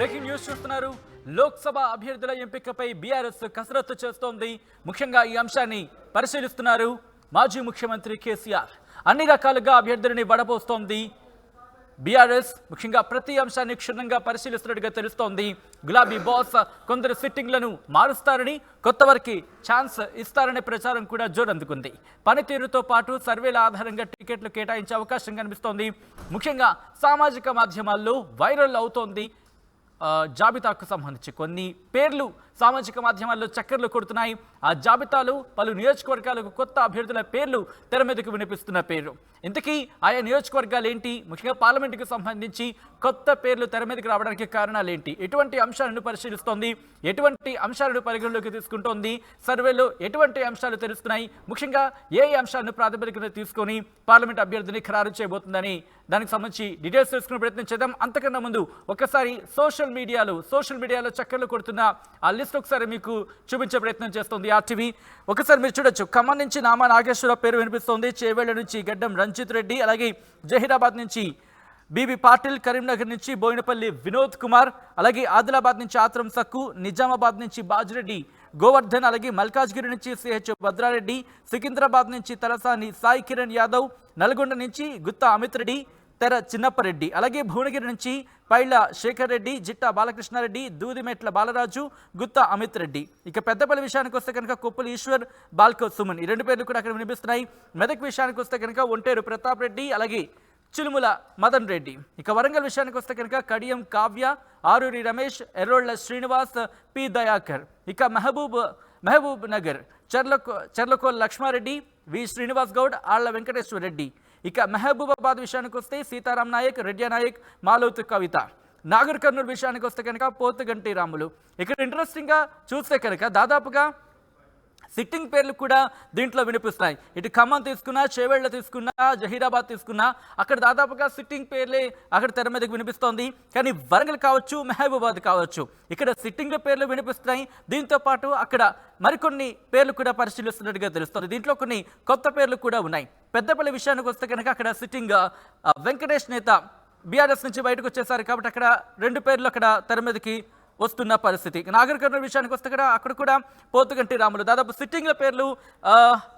Breaking news చూస్తున్నారు. లోక్సభ అభ్యర్థుల ఎంపికపై బీఆర్ఎస్ కసరత్తు చేస్తోంది. ముఖ్యంగా ఈ అంశాన్ని పరిశీలిస్తున్నారు మాజీ ముఖ్యమంత్రి కేసీఆర్. అన్ని రకాలుగా అభ్యర్థులని వడపోస్తోంది బీఆర్ఎస్. ముఖ్యంగా ప్రతి అంశాన్ని క్షుణ్ణంగా పరిశీలిస్తున్నట్టుగా తెలుస్తోంది. గులాబీ బాస్ కొందరు సిట్టింగ్లను మారుస్తారని, కొత్త వారికి ఛాన్స్ ఇస్తారనే ప్రచారం కూడా జోరందుకుంది. పనితీరుతో పాటు సర్వేల ఆధారంగా టికెట్లు కేటాయించే అవకాశం కనిపిస్తోంది. ముఖ్యంగా సామాజిక మాధ్యమాల్లో వైరల్ అవుతోంది. జాబితాకు సంబంధించి కొన్ని పేర్లు సామాజిక మాధ్యమాల్లో చక్కర్లు కొడుతున్నాయి. ఆ జాబితాలు పలు నియోజకవర్గాలకు కొత్త అభ్యర్థుల పేర్లు తెర మీదకు వినిపిస్తున్న పేర్లు. ఇంతకీ ఆయా నియోజకవర్గాలు ఏంటి, ముఖ్యంగా పార్లమెంటుకు సంబంధించి కొత్త పేర్లు తెర మీదకి రావడానికి కారణాలు ఏంటి, ఎటువంటి అంశాలను పరిశీలిస్తోంది, ఎటువంటి అంశాలను పరిగణలోకి తీసుకుంటోంది, సర్వేలో ఎటువంటి అంశాలు తెలుస్తున్నాయి, ముఖ్యంగా ఏ అంశాలను ప్రాతిపదికన తీసుకొని పార్లమెంట్ అభ్యర్థిని ఖరారు చేయబోతుందని దానికి సంబంధించి డీటెయిల్స్ తెలుసుకునే ప్రయత్నం చేద్దాం. అంతకన్నా ముందు ఒకసారి సోషల్ మీడియాలో చక్కర్లు కొడుతున్న ఆ లిస్ట్ ఒకసారి మీకు చూపించే ప్రయత్నం చేస్తుంది ఆర్టీవీ. ఒకసారి మీరు చూడొచ్చు. ఖమ్మం నుంచి నామా నాగేశ్వరరావు పేరు వినిపిస్తోంది. చేవేళ్ల నుంచి గడ్డం రంజిత్ రెడ్డి, అలాగే జహీరాబాద్ నుంచి బీబీ పాటిల్, కరీంనగర్ నుంచి బోయినపల్లి వినోద్ కుమార్, అలాగే ఆదిలాబాద్ నుంచి ఆత్రం సక్కు, నిజామాబాద్ నుంచి బాజిరెడ్డి గోవర్ధన్, అలాగే మల్కాజ్గిరి నుంచి సిహెచ్ భద్రారెడ్డి, సికింద్రాబాద్ నుంచి తలసాని సాయి కిరణ్ యాదవ్, నల్గొండ నుంచి గుత్తా అమిత్ రెడ్డి, తెర చిన్నప్పరెడ్డి, అలాగే భువనగిరి నుంచి పైళ్ల శేఖర్ రెడ్డి, జిట్టా బాలకృష్ణారెడ్డి, దూదిమెట్ల బాలరాజు, గుత్తా అమిత్ రెడ్డి. ఇక పెద్దపల్లి విషయానికి వస్తే కనుక కొప్పుల ఈశ్వర్, బాల్కో సుమన్, ఈ రెండు పేర్లు కూడా అక్కడ వినిపిస్తున్నాయి. మెదక్ విషయానికి వస్తే కనుక ఒంటేరు ప్రతాప్ రెడ్డి, అలాగే చిలుముల మదన్ రెడ్డి. ఇక వరంగల్ విషయానికి వస్తే కనుక కడియం కావ్య, ఆరూరి రమేష్, ఎర్రోళ్ల శ్రీనివాస్, పి దయాకర్. ఇక మహబూబ్ నగర్ చర్లకోల్ లక్ష్మారెడ్డి, వి శ్రీనివాస్ గౌడ్, ఆళ్ల వెంకటేశ్వర రెడ్డి. ఇక మహబూబాబాద్ విషయానికి వస్తే సీతారాం నాయక్, రెడ్డి నాయక్, మాలోతు కవిత. నాగర్ కర్నూలు విషయానికి వస్తే కనుక పోతుగంటి రాములు. ఇక్కడ ఇంట్రెస్టింగ్గా చూస్తే కనుక దాదాపుగా సిట్టింగ్ పేర్లు కూడా దీంట్లో వినిపిస్తున్నాయి. ఇటు ఖమ్మం తీసుకున్నా, చేవేళ్ల తీసుకున్నా, జహీరాబాద్ తీసుకున్నా అక్కడ దాదాపుగా సిట్టింగ్ పేర్లే అక్కడ తెర మీదకి వినిపిస్తోంది. కానీ వరంగల్ కావచ్చు, మహబూబాబాద్ కావచ్చు, ఇక్కడ సిట్టింగ్ పేర్లు వినిపిస్తున్నాయి. దీంతో పాటు అక్కడ మరికొన్ని పేర్లు కూడా పరిశీలిస్తున్నట్టుగా తెలుస్తుంది. దీంట్లో కొన్ని కొత్త పేర్లు కూడా ఉన్నాయి. పెద్దపల్లి విషయానికి వస్తే కనుక అక్కడ సిట్టింగ్ వెంకటేష్ నేత బీఆర్ఎస్ నుంచి బయటకు వచ్చేసారు కాబట్టి అక్కడ రెండు పేర్లు అక్కడ తెర మీదకి వస్తున్న పరిస్థితి. నాగర్ కర్నూలు విషయానికి వస్తే కదా అక్కడ కూడా పోతుగంటి రాములు, దాదాపు సిట్టింగ్ల పేర్లు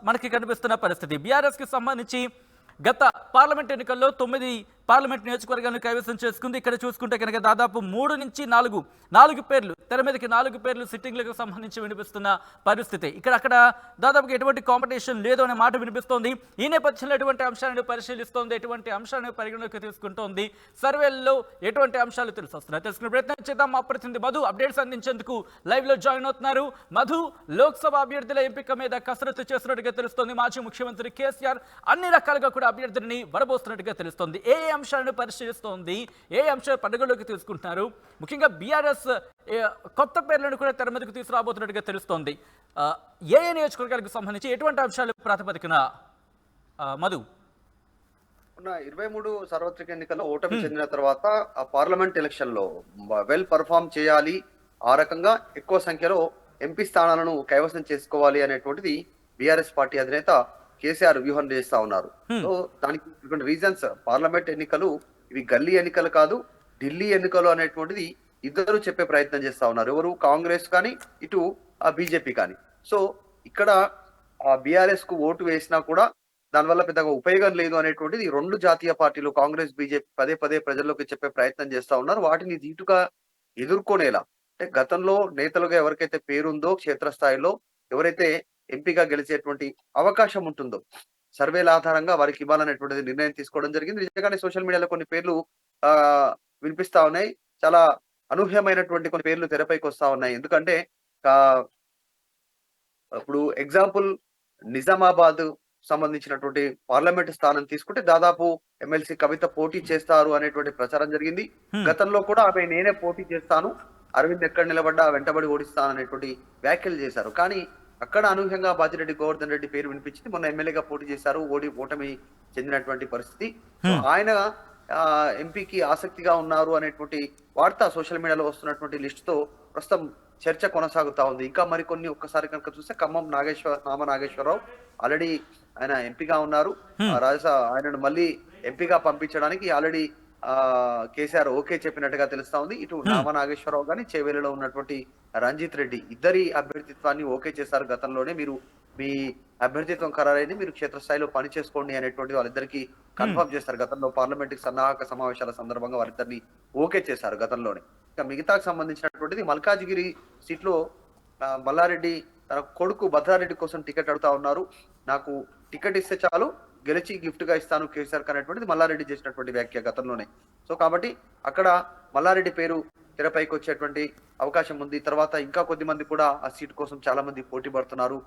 మనకి కనిపిస్తున్న పరిస్థితి. బీఆర్ఎస్కి సంబంధించి గత పార్లమెంట్ ఎన్నికల్లో 9 పార్లమెంట్ నియోజకవర్గాలను కైవసం చేసుకుంది. ఇక్కడ చూసుకుంటే కనుక దాదాపు 3 నుంచి 4 పేర్లు తెర మీదకి 4 పేర్లు సిట్టింగ్లకు సంబంధించి వినిపిస్తున్న పరిస్థితి. అక్కడ దాదాపుగా ఎటువంటి కాంపిటీషన్ లేదు అనే మాట వినిపిస్తోంది. ఈ నేపథ్యంలో ఎటువంటి అంశాలను పరిశీలిస్తోంది, ఎటువంటి అంశాలను పరిగణలోకి తీసుకుంటోంది, సర్వేల్లో ఎటువంటి అంశాలు తెలుస్తున్నాయి తెలుసుకునే ప్రయత్నం చేద్దాం. మా ప్రతినిధి మధు అప్డేట్స్ అందించేందుకు లైవ్ లో జాయిన్ అవుతున్నారు. మధు, లోక్సభ అభ్యర్థుల ఎంపిక మీద కసరత్తు చేస్తున్నట్టుగా తెలుస్తోంది. మాజీ ముఖ్యమంత్రి కేసీఆర్ అన్ని రకాలుగా కూడా అభ్యర్థులని వడబోస్తున్నట్టుగా తెలుస్తోంది. ఏ అంశాలను పరిశీలిస్తోంది, ఏ అంశాలు పరిగణలోకి తీసుకుంటున్నారు, ముఖ్యంగా బీఆర్ఎస్ కొత్త పేర్లను కూడా తెర మీదకు తీసుకురాబోతున్నట్టుగా తెలుస్తోంది. ఏ నియోజకవర్గాలకు సంబంధించి ఎటువంటి అంశాలు ప్రాతిపదికన మధు? 23 సార్వత్రిక ఎన్నికల్లో ఓటమి చెందిన తర్వాత ఆ పార్లమెంట్ ఎలక్షన్ లో వెల్ పర్ఫామ్ చేయాలి, ఆ రకంగా ఎక్కువ సంఖ్యలో ఎంపీ స్థానాలను కైవసం చేసుకోవాలి అనేటువంటిది బీఆర్ఎస్ పార్టీ అధినేత కేసీఆర్ వ్యూహం చేస్తా ఉన్నారు. సో దానికి రీజన్స్, పార్లమెంట్ ఎన్నికలు ఇవి గల్లీ ఎన్నికలు కాదు, ఢిల్లీ ఎన్నికలు అనేటువంటిది ఇద్దరు చెప్పే ప్రయత్నం చేస్తా ఉన్నారు. ఎవరు, కాంగ్రెస్ కానీ ఇటు బీజేపీ కానీ. సో ఇక్కడ బీఆర్ఎస్ కు ఓటు వేసినా కూడా దానివల్ల పెద్దగా ఉపయోగం లేదు అనేటువంటిది రెండు జాతీయ పార్టీలు కాంగ్రెస్, బీజేపీ పదే ప్రజల్లోకి చెప్పే ప్రయత్నం చేస్తా ఉన్నారు. వాటిని ధీటుగా ఎదుర్కొనేలా, అంటే గతంలో నేతలుగా ఎవరికైతే పేరుందో, క్షేత్రస్థాయిలో ఎవరైతే ఎంపీగా గెలిచేటువంటి అవకాశం ఉంటుందో సర్వేల ఆధారంగా వారికి ఇవ్వాలనేటువంటిది నిర్ణయం తీసుకోవడం జరిగింది. నిజంగానే సోషల్ మీడియాలో కొన్ని పేర్లు వినిపిస్తా ఉన్నాయి. చాలా అనూహ్యమైనటువంటి కొన్ని పేర్లు తెరపైకి వస్తా ఉన్నాయి. ఎందుకంటే ఇప్పుడు ఎగ్జాంపుల్ నిజామాబాద్ సంబంధించినటువంటి పార్లమెంట్ స్థానం తీసుకుంటే దాదాపు ఎమ్మెల్సీ కవిత పోటీ చేస్తారు అనేటువంటి ప్రచారం జరిగింది. గతంలో కూడా ఆమె నేనే పోటీ చేస్తాను, అరవింద్ ఎక్కడ నిలబడ్డా వెంటబడి ఓడిస్తాను అనేటువంటి వ్యాఖ్యలు చేశారు. కానీ అక్కడ అనూహ్యంగా బాజిరెడ్డి గోవర్ధన్ రెడ్డి పేరు వినిపించింది. మొన్న ఎమ్మెల్యేగా పోటీ చేశారు, ఓటమి చెందినటువంటి పరిస్థితి. ఆయన ఎంపీకి ఆసక్తిగా ఉన్నారు అనేటువంటి వార్త సోషల్ మీడియాలో వస్తున్నటువంటి లిస్ట్ తో ప్రస్తుతం చర్చ కొనసాగుతా ఉంది. ఇంకా మరికొన్ని ఒక్కసారి కనుక చూస్తే ఖమ్మం నామ నాగేశ్వరరావు ఆల్రెడీ ఆయన ఎంపీగా ఉన్నారు. ఆయనను మళ్ళీ ఎంపీగా పంపించడానికి ఆల్రెడీ కేసీఆర్ ఓకే చెప్పినట్టుగా తెలుస్తా ఉంది. ఇటు నామా నాగేశ్వరరావు గాని, చేవెళ్లలో ఉన్నటువంటి రంజిత్ రెడ్డి ఇద్దరి అభ్యర్థిత్వాన్ని ఓకే చేశారు గతంలోనే. మీరు మీ అభ్యర్థిత్వం ఖరారైంది, మీరు క్షేత్రస్థాయిలో పని చేసుకోండి అనేటువంటి వాళ్ళిద్దరికి కన్ఫర్మ్ చేస్తారు. గతంలో పార్లమెంట్ సన్నాహక సమావేశాల సందర్భంగా వారిద్దరిని ఓకే చేశారు గతంలోనే. ఇక మిగతాకు సంబంధించినటువంటిది మల్కాజిగిరి సీట్లో మల్లారెడ్డి తన కొడుకు భద్రారెడ్డి కోసం టికెట్ అడుగుతా ఉన్నారు. నాకు టికెట్ ఇస్తే చాలు, గెలిచి గిఫ్ట్ గా ఇస్తాను కేసీఆర్ అనేటువంటిది మల్లారెడ్డి చేసినటువంటి వ్యాఖ్య గతంలోనే. సో కాబట్టి అక్కడ మల్లారెడ్డి పేరు తెరపైకి వచ్చేటువంటి అవకాశం ఉంది. తర్వాత ఇంకా కొద్ది మంది కూడా ఆ సీట్ కోసం చాలా మంది పోటీ పడుతున్నారు.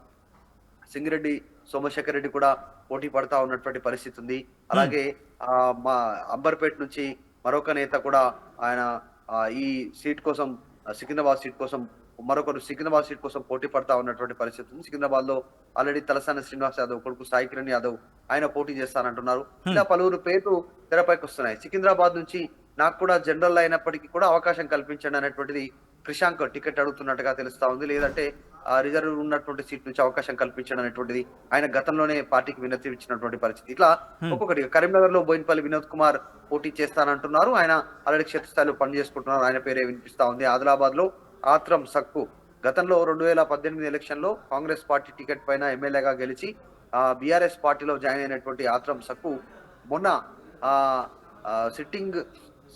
సింగిరెడ్డి సోమశేఖర్ రెడ్డి కూడా పోటీ పడతా ఉన్నటువంటి పరిస్థితి ఉంది. అలాగే మా అంబర్పేట నుంచి మరొక నేత కూడా ఆయన ఈ సీట్ కోసం సికింద్రాబాద్ సీట్ కోసం మరొకరు సికింద్రాబాద్ సీట్ కోసం పోటీ పడతా ఉన్నటువంటి పరిస్థితి ఉంది. సికింద్రాబాద్ లో ఆల్రెడీ తలసాని శ్రీనివాస్ యాదవ్ కొడుకు సాయి కిరణ్ యాదవ్ ఆయన పోటీ చేస్తానంటున్నారు. ఇలా పలువురు పేర్లు తెరపైకి వస్తున్నాయి. సికింద్రాబాద్ నుంచి నాకు కూడా జనరల్ అయినప్పటికీ కూడా అవకాశం కల్పించండి అనేటువంటిది క్రిషాంక్ టికెట్ అడుగుతున్నట్టుగా తెలుస్తా ఉంది. లేదంటే రిజర్వ్ ఉన్నటువంటి సీట్ నుంచి అవకాశం కల్పించడం అనేటువంటిది ఆయన గతంలోనే పార్టీకి వినతి ఇచ్చినటువంటి పరిస్థితి. ఇట్లా ఒక్కొక్కటి కరీంనగర్ లో బోయినపల్లి వినోద్ కుమార్ పోటీ చేస్తానంటున్నారు. ఆయన ఆల్రెడీ క్షేత్రస్థాయిలో పని చేసుకుంటున్నారు. ఆయన పేరే వినిపిస్తా ఉంది. ఆదిలాబాద్ లో ఆత్రం సక్కు గతంలో 2018 ఎలక్షన్ లో కాంగ్రెస్ పార్టీ టికెట్ పైన ఎమ్మెల్యేగా గెలిచి బీఆర్ఎస్ పార్టీలో జాయిన్ అయినటువంటి ఆత్రం సక్కు మొన్న సిట్టింగ్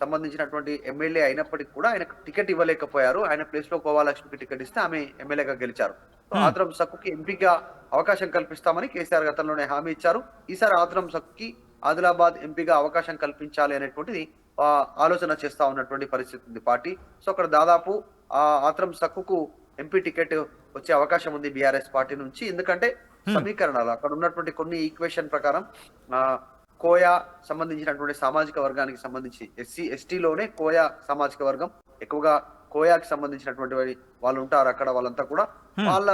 సంబంధించినటువంటి ఎమ్మెల్యే అయినప్పటికీ కూడా ఆయనకు టికెట్ ఇవ్వలేకపోయారు. ఆయన ప్లేస్ లో కోవాలక్ష్మికి టికెట్ ఇస్తే ఆమె ఎమ్మెల్యేగా గెలిచారు. ఆత్రం సక్కుకి ఎంపీగా అవకాశం కల్పిస్తామని కేసీఆర్ గతంలోనే హామీ ఇచ్చారు. ఈసారి ఆత్రం సక్కుకి ఆదిలాబాద్ ఎంపీగా అవకాశం కల్పించాలి అనేటువంటిది ఆలోచన చేస్తా ఉన్నటువంటి పరిస్థితి ఉంది పార్టీ. సో అక్కడ దాదాపు ఆత్రం సక్కుకు ఎంపీ టికెట్ వచ్చే అవకాశం ఉంది బీఆర్ఎస్ పార్టీ నుంచి. ఎందుకంటే సమీకరణాలు అక్కడ ఉన్నటువంటి కొన్ని ఈక్వేషన్ ప్రకారం కోయా సంబంధించినటువంటి సామాజిక వర్గానికి సంబంధించి ఎస్సీ ఎస్టీలోనే కోయా సామాజిక వర్గం ఎక్కువగా కోయాకి సంబంధించినటువంటి వాళ్ళు ఉంటారు అక్కడ. వాళ్ళంతా కూడా వాళ్ళ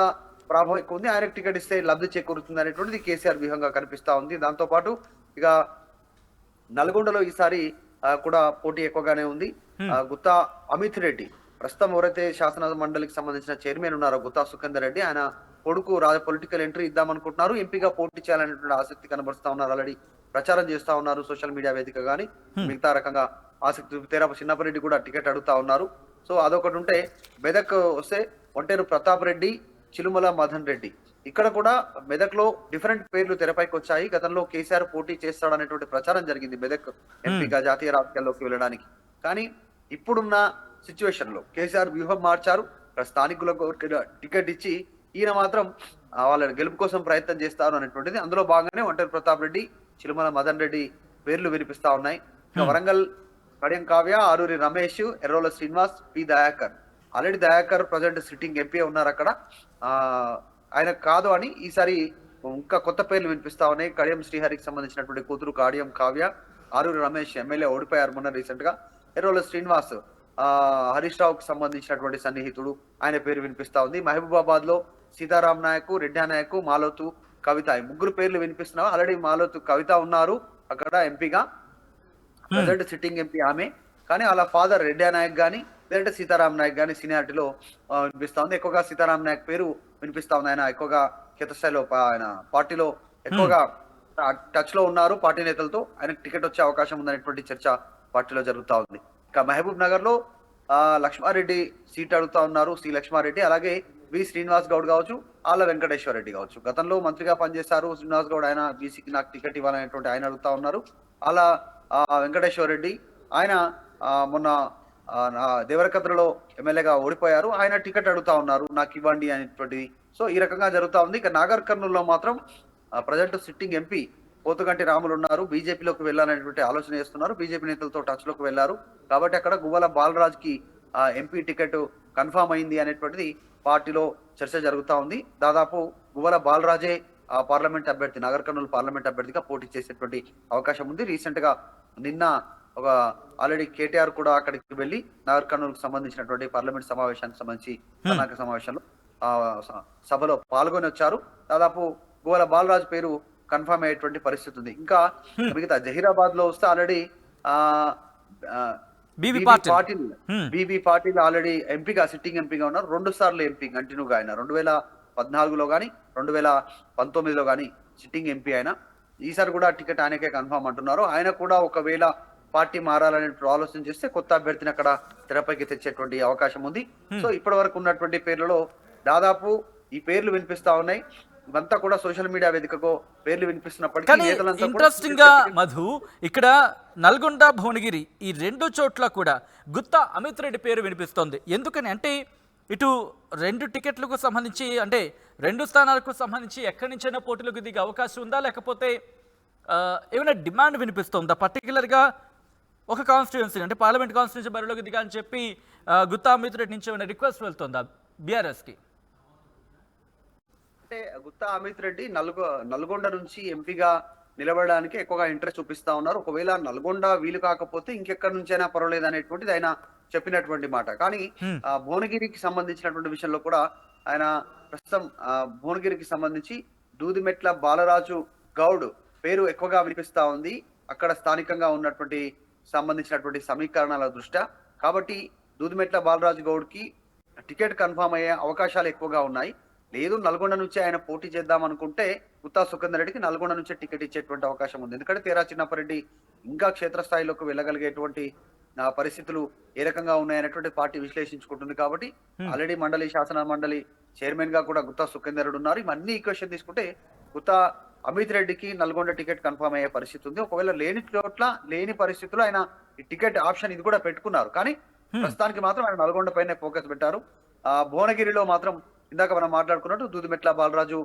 ప్రభావం ఎక్కువ ఉంది. ఆయనకు టికెట్ ఇస్తే లబ్ధి చేకూరుతుంది అనేటువంటిది కేసీఆర్ వ్యూహంగా కనిపిస్తా ఉంది. దాంతో పాటు ఇక నల్గొండలో ఈసారి కూడా పోటీ ఎక్కువగానే ఉంది. గుత్తా అమిత్ రెడ్డి ప్రస్తుతం ఎవరైతే శాసన మండలికి సంబంధించిన చైర్మన్ ఉన్నారో గుత్తా సుఖేందర్ రెడ్డి, ఆయన కొడుకు పొలిటికల్ ఎంట్రీ ఇద్దామనుకుంటున్నారు. ఎంపీగా పోటీ చేయాలనేటువంటి ఆసక్తి కనబరుస్తా ఉన్నారు. ఆల్రెడీ ప్రచారం చేస్తా ఉన్నారు సోషల్ మీడియా వేదిక గానీ మిగతా రకంగా ఆసక్తి తెర చిన్నపరెడ్డి కూడా టికెట్ అడుగుతా ఉన్నారు. సో అదొకటి ఉంటే మెదక్ వస్తే ఒంటేరు ప్రతాప్ రెడ్డి, చిలుమల మదన్ రెడ్డి, ఇక్కడ కూడా మెదక్ లో డిఫరెంట్ పేర్లు తెరపైకి వచ్చాయి. గతంలో కేసీఆర్ పోటీ చేస్తాడనేటువంటి ప్రచారం జరిగింది మెదక్ ఎంపీగా జాతీయ రాజకీయాల్లోకి వెళ్ళడానికి. కానీ ఇప్పుడున్న సిచ్యువేషన్ లో కేసీఆర్ వ్యూహం మార్చారు. స్థానికులకు టికెట్ ఇచ్చి ఈయన మాత్రం వాళ్ళ గెలుపు కోసం ప్రయత్నం చేస్తారు అనేటువంటిది. అందులో భాగంగానే ఒంటేరు ప్రతాప్ రెడ్డి, చిలుమల మదన్ రెడ్డి పేర్లు వినిపిస్తా ఉన్నాయి. Warangal Kadiyam Kavya, Aruri Ramesh, Errolla Srinivas, P Dayakar. Already Dayakar present sitting MP ఉన్నారు అక్కడ. ఆయన కాదు అని ఈసారి ఇంకా కొత్త పేర్లు వినిపిస్తా ఉన్నాయి. కడియం శ్రీహరికి సంబంధించినటువంటి కూతురు కడియం కావ్య, ఆరూరి రమేష్ ఎమ్మెల్యే ఓడిపోయారు మొన్న రీసెంట్ గా. ఎర్రోల శ్రీనివాస్ హరీష్ రావుకి సంబంధించినటువంటి సన్నిహితుడు, ఆయన పేరు వినిపిస్తా ఉంది. మహబూబాబాద్ లో సీతారాం నాయక్, రెడ్డి నాయక్, మాలోతు కవిత, ముగ్గురు పేర్లు వినిపిస్తున్నారు. ఆల్రెడీ మాలోతు కవిత ఉన్నారు అక్కడ ఎంపీగా, ప్రజెంట్ సిట్టింగ్ ఎంపీ ఆమె. కానీ వాళ్ళ ఫాదర్ రెడ్డి నాయక్ గానీ లేదంటే సీతారాం నాయక్ గానీ సీనియారిటీలో వినిపిస్తా ఉంది. ఎక్కువగా సీతారాం నాయక్ పేరు వినిపిస్తా ఉంది. ఆయన ఎక్కువగా క్షేత్రస్థాయిలో ఆయన పార్టీలో ఎక్కువగా టచ్ లో ఉన్నారు పార్టీ నేతలతో. ఆయనకు టికెట్ వచ్చే అవకాశం ఉందనేటువంటి చర్చ పార్టీలో జరుగుతా ఉంది. ఇక మహబూబ్ నగర్ లో లక్ష్మారెడ్డి సీట్ అడుగుతా ఉన్నారు, సి లక్ష్మారెడ్డి. అలాగే వి శ్రీనివాస్ గౌడ్ కావచ్చు, ఆళ్ళ వెంకటేశ్వర రెడ్డి కావచ్చు. గతంలో మంత్రిగా పనిచేశారు శ్రీనివాస్ గౌడ్, ఆయన బీసీకి నాకు టికెట్ ఇవ్వాలనేటువంటి ఆయన అడుగుతా ఉన్నారు. అలా వెంకటేశ్వర రెడ్డి ఆయన మొన్న దేవరకద్రలో ఎమ్మెల్యేగా ఓడిపోయారు. ఆయన టికెట్ అడుగుతా ఉన్నారు, నాకు ఇవ్వండి అనేటువంటిది. సో ఈ రకంగా జరుగుతా ఉంది. ఇక నాగర్ కర్నూలులో మాత్రం present sitting MP Pothuganti Ramulu ఉన్నారు. బీజేపీలోకి వెళ్ళాలనేటువంటి ఆలోచన చేస్తున్నారు. బీజేపీ నేతలతో టచ్ లోకి వెళ్లారు. కాబట్టి అక్కడ గువ్వల బాలరాజ్ కి ఎంపీ టికెట్ కన్ఫామ్ అయింది అనేటువంటిది పార్టీలో చర్చ జరుగుతా ఉంది. దాదాపు గువ్వల బాలరాజే పార్లమెంట్ అభ్యర్థి, నాగర్ కర్నూలు పార్లమెంట్ అభ్యర్థిగా పోటీ చేసేటువంటి అవకాశం ఉంది. రీసెంట్ గా నిన్న ఒక ఆల్రెడీ కేటీఆర్ కూడా అక్కడికి వెళ్లి నాగర్ కర్నూలుకు సంబంధించినటువంటి పార్లమెంట్ సమావేశానికి సంబంధించి సమావేశంలో సభలో పాల్గొని వచ్చారు. దాదాపు గువ్వల బాలరాజ్ పేరు కన్ఫర్మ్ అయ్యేటువంటి పరిస్థితి ఉంది. ఇంకా మిగతా జహీరాబాద్ లో వస్తే ఆల్రెడీ బీబీ పాటిల్ ఆల్రెడీ ఎంపీగా సిట్టింగ్ ఎంపీగా ఉన్నారు. 2 సార్లు ఎంపీ కంటిన్యూగా ఆయన 2014లో గానీ 2019లో గానీ సిట్టింగ్ ఎంపీ ఆయన. ఈసారి కూడా టికెట్ ఆయనకే కన్ఫర్మ్ అంటున్నారు. ఆయన కూడా ఒకవేళ పార్టీ మారాలనే ఆలోచన చేస్తే కొత్త అభ్యర్థిని అక్కడ తెరపైకి తెచ్చేటువంటి అవకాశం ఉంది. సో ఇప్పటి వరకు ఉన్నటువంటి పేర్లలో దాదాపు ఈ పేర్లు వినిపిస్తా ఉన్నాయి. ఇవంతా కూడా సోషల్ మీడియా వేదికకు పేర్లు వినిపిస్తున్నప్పటికీ కానీ నేతలంతా కూడా ఇంట్రెస్టింగ్ గా మధు ఇక్కడ నల్గొండ భువనగిరి ఈ రెండు చోట్ల కూడా గుత్తా అమిత్ రెడ్డి పేరు వినిపిస్తోంది. ఎందుకని అంటే ఇటు 2 టికెట్లకు సంబంధించి అంటే 2 స్థానాలకు సంబంధించి ఎక్కడి నుంచైనా పోటీలకు దిగే అవకాశం ఉందా, లేకపోతే ఏమైనా డిమాండ్ వినిపిస్తుందా పర్టికులర్గా ఒక కాన్స్టిట్యుయెన్సీ అంటే పార్లమెంట్ కాన్స్టిట్యుయెన్సీ బరిలోకి దిగాలని చెప్పి గుత్తా అమిత్ రెడ్డి నుంచి ఏమైనా రిక్వెస్ట్ వెళ్తుందా బీఆర్ఎస్కి? అంటే గుత్తా అమిత్ రెడ్డి నల్గొండ నుంచి ఎంపీగా నిలబడడానికి ఎక్కువగా ఇంట్రెస్ట్ చూపిస్తా ఉన్నారు. ఒకవేళ నల్గొండ వీలు కాకపోతే ఇంకెక్కడి నుంచైనా పర్వాలేదు అనేటువంటిది ఆయన చెప్పినటువంటి మాట. కానీ భువనగిరికి సంబంధించినటువంటి విషయంలో కూడా ఆయన ప్రస్తుతం భువనగిరికి సంబంధించి దూదిమెట్ల బాలరాజు గౌడ్ పేరు ఎక్కువగా వినిపిస్తా ఉంది అక్కడ స్థానికంగా ఉన్నటువంటి సంబంధించినటువంటి సమీకరణాల దృష్ట్యా. కాబట్టి దూదిమెట్ల బాలరాజు గౌడ్ కి టికెట్ కన్ఫర్మ్ అయ్యే అవకాశాలు ఎక్కువగా ఉన్నాయి. లేదు నల్గొండ నుంచి ఆయన పోటీ చేద్దాం అనుకుంటే గుత్తా సుఖేందర్ రెడ్డికి నల్గొండ నుంచే టికెట్ ఇచ్చేటువంటి అవకాశం ఉంది. ఎందుకంటే తేరా చిన్నపరెడ్డి ఇంకా క్షేత్రస్థాయిలోకి వెళ్ళగలిగేటువంటి పరిస్థితులు ఏ రకంగా ఉన్నాయనేటువంటి పార్టీ విశ్లేషించుకుంటుంది. కాబట్టి ఆల్రెడీ శాసన మండలి చైర్మన్ గా కూడా గుత్తా సుఖేందర్ రెడ్డి ఉన్నారు. ఇవన్నీ ఈక్వేషన్ తీసుకుంటే గుత్తా అమిత్ రెడ్డికి నల్గొండ టికెట్ కన్ఫర్మ్ అయ్యే పరిస్థితి ఉంది. ఒకవేళ లేని చోట్ల లేని పరిస్థితుల్లో ఆయన ఈ టికెట్ ఆప్షన్ ఇది కూడా పెట్టుకున్నారు. కానీ ప్రస్తుతానికి మాత్రం ఆయన నల్గొండ పైనే ఫోకస్ పెట్టారు. భువనగిరిలో మాత్రం ఇందాక మనం మాట్లాడుకున్నట్టు దూదిమెట్ల బాలరాజు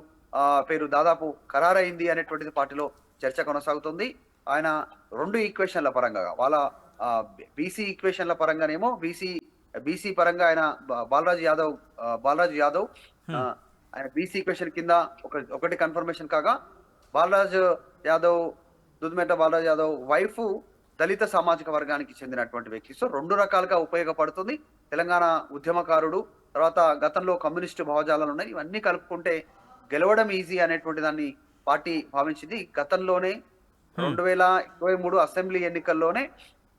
పేరు దాదాపు ఖరారైంది అనేటువంటిది పార్టీలో చర్చ కొనసాగుతుంది. ఆయన 2 ఈక్వేషన్ల పరంగా వాళ్ళ బీసీ ఈక్వేషన్ల పరంగానేమో బీసీ పరంగా ఆయన బాలరాజు యాదవ్ ఆయన బీసీ ఈక్వేషన్ కింద ఒకటి కన్ఫర్మేషన్ కాగా దూదిమెట్ల బాలరాజు యాదవ్ వైఫ్ దళిత సామాజిక వర్గానికి చెందినటువంటి వ్యక్తి. సో 2 రకాలుగా ఉపయోగపడుతుంది. తెలంగాణ ఉద్యమకారుడు, తర్వాత గతంలో కమ్యూనిస్టు భావజాలాలు ఉన్నాయి. ఇవన్నీ కలుపుకుంటే గెలవడం ఈజీ అనేటువంటి దాన్ని పార్టీ భావించింది. గతంలోనే 2023 అసెంబ్లీ ఎన్నికల్లోనే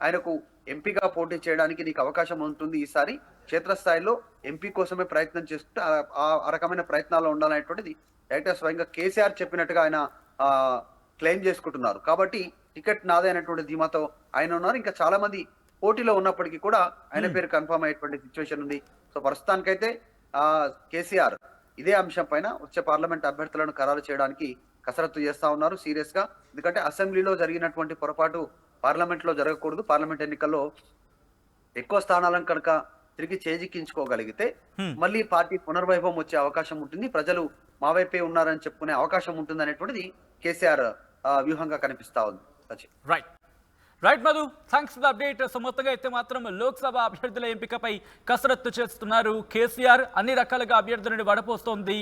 ఆయనకు ఎంపీగా పోటీ చేయడానికి నీకు అవకాశం ఉంటుంది, ఈసారి క్షేత్రస్థాయిలో ఎంపీ కోసమే ప్రయత్నం చేస్తుంటే ఆ రకమైన ప్రయత్నాల్లో ఉండాలనేటువంటిది డైరెక్టర్ స్వయంగా కేసీఆర్ చెప్పినట్టుగా ఆయన క్లెయిమ్ చేసుకుంటున్నారు. కాబట్టి టికెట్ నాదే అనేటువంటి ధీమాతో ఆయన ఉన్నారు. ఇంకా చాలా మంది పోటీలో ఉన్నప్పటికీ కూడా ఆయన పేరు కన్ఫర్మ్ అయ్యేటువంటి సిచ్యువేషన్ ఉంది. సో ప్రస్తుతానికైతే కేసీఆర్ ఇదే అంశం పైన వచ్చే పార్లమెంట్ అభ్యర్థులను ఖరారు చేయడానికి కసరత్తు చేస్తా ఉన్నారు సీరియస్ గా. ఎందుకంటే అసెంబ్లీలో జరిగినటువంటి పొరపాటు పార్లమెంట్ లో జరగకూడదు. పార్లమెంట్ ఎన్నికల్లో ఎక్కువ స్థానాలను కనుక తిరిగి చేజిక్కించుకోగలిగితే మళ్ళీ పార్టీ పునర్వైభవం వచ్చే అవకాశం ఉంటుంది, ప్రజలు మా వైపే ఉన్నారని చెప్పుకునే అవకాశం ఉంటుంది అనేటువంటిది కేసీఆర్ వ్యూహంగా కనిపిస్తా ఉంది. Right Madhu, thanks for the update. So మొత్తంగా అయితే మాత్రం లోక్సభ అభ్యర్థుల ఎంపికపై కసరత్తు చేస్తున్నారు కేసీఆర్. అన్ని రకాలుగా అభ్యర్థులను వడపోస్తోంది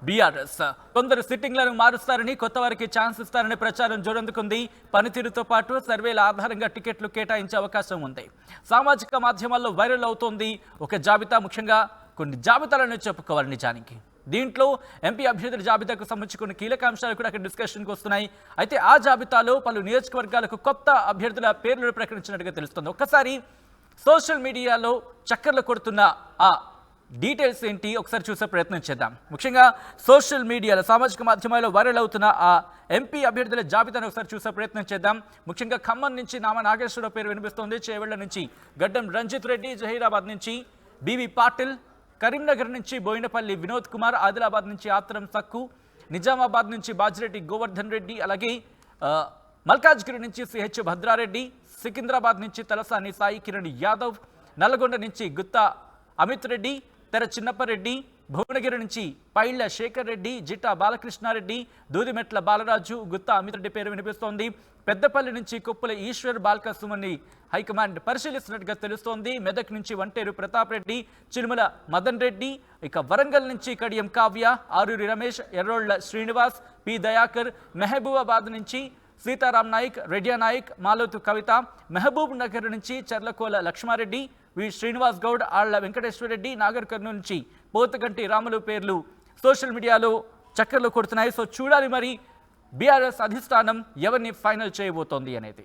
బీఆర్ఎస్. కొందరు సిట్టింగ్లను మారుస్తారని, కొత్త వారికి ఛాన్స్ ఇస్తారని ప్రచారం జోరందుకుంది. పనితీరుతో పాటు సర్వేల ఆధారంగా టికెట్లు కేటాయించే అవకాశం ఉంది. సామాజిక మాధ్యమాల్లో వైరల్ అవుతోంది ఒక జాబితా, ముఖ్యంగా కొన్ని జాబితాలను చెప్పుకోవాలి నిజానికి. దీంట్లో ఎంపీ అభ్యర్థుల జాబితాకు సంబంధించి కొన్ని కీలక అంశాలు కూడా అక్కడ డిస్కషన్కి వస్తున్నాయి. అయితే ఆ జాబితాలో పలు నియోజకవర్గాలకు కొత్త అభ్యర్థుల పేర్లను ప్రకటించినట్టుగా తెలుస్తుంది. ఒక్కసారి సోషల్ మీడియాలో చక్కర్లు కొడుతున్న ఆ డీటెయిల్స్ ఏంటి ఒకసారి చూసే ప్రయత్నం చేద్దాం. ముఖ్యంగా సోషల్ మీడియాలో సామాజిక మాధ్యమాల్లో వైరల్ అవుతున్న ఆ ఎంపీ అభ్యర్థుల జాబితాను ఒకసారి చూసే ప్రయత్నం చేద్దాం. ముఖ్యంగా ఖమ్మం నుంచి నామా నాగేశ్వరరావు పేరు వినిపిస్తోంది. చేవెళ్ల నుంచి గడ్డం రంజిత్ రెడ్డి, జహీరాబాద్ నుంచి బీవీ పాటిల్, కరీంనగర్ నుంచి బోయినపల్లి వినోద్ కుమార్, ఆదిలాబాద్ నుంచి ఆత్రం సక్కు, నిజామాబాద్ నుంచి బాజిరెడ్డి గోవర్ధన్ రెడ్డి, అలాగే మల్కాజ్గిరి నుంచి సిహెచ్ భద్రారెడ్డి, సికింద్రాబాద్ నుంచి తలసాని సాయి కిరణ్ యాదవ్, నల్గొండ నుంచి గుత్తా అమిత్ రెడ్డి, తెర చిన్నప్పరెడ్డి, భువనగిరి నుంచి పైళ్ల శేఖర్ రెడ్డి, జిట్టా బాలకృష్ణారెడ్డి, దూదిమెట్ల బాలరాజు, గుత్తా అమిత్ రెడ్డి పేరు వినిపిస్తోంది. పెద్దపల్లి నుంచి కొప్పుల ఈశ్వర్ బాల్క సుమన్ని హైకమాండ్ పరిశీలిస్తున్నట్టుగా తెలుస్తోంది. మెదక్ నుంచి వంటేరు ప్రతాప్ రెడ్డి, చిలుమల మదన్ రెడ్డి, ఇక వరంగల్ నుంచి కడియం కావ్య, ఆరూరి రమేష్, ఎర్రోళ్ల శ్రీనివాస్, పి దయాకర్, మెహబూబాబాద్ నుంచి సీతారాం నాయక్, రెడ్యా నాయక్, మాలోతు కవిత, మహబూబ్ నగర్ నుంచి చర్లకోల లక్ష్మారెడ్డి, వి శ్రీనివాస్ గౌడ్, ఆళ్ల వెంకటేశ్వర రెడ్డి, నాగర్ కర్నూలు నుంచి పోతగంటి రాములు పేర్లు సోషల్ మీడియాలో చక్కర్లు కొడుతున్నాయి. సో చూడాలి మరి బీఆర్ఎస్ అధిష్టానం ఎవరిని ఫైనల్ చేయబోతోంది అనేది.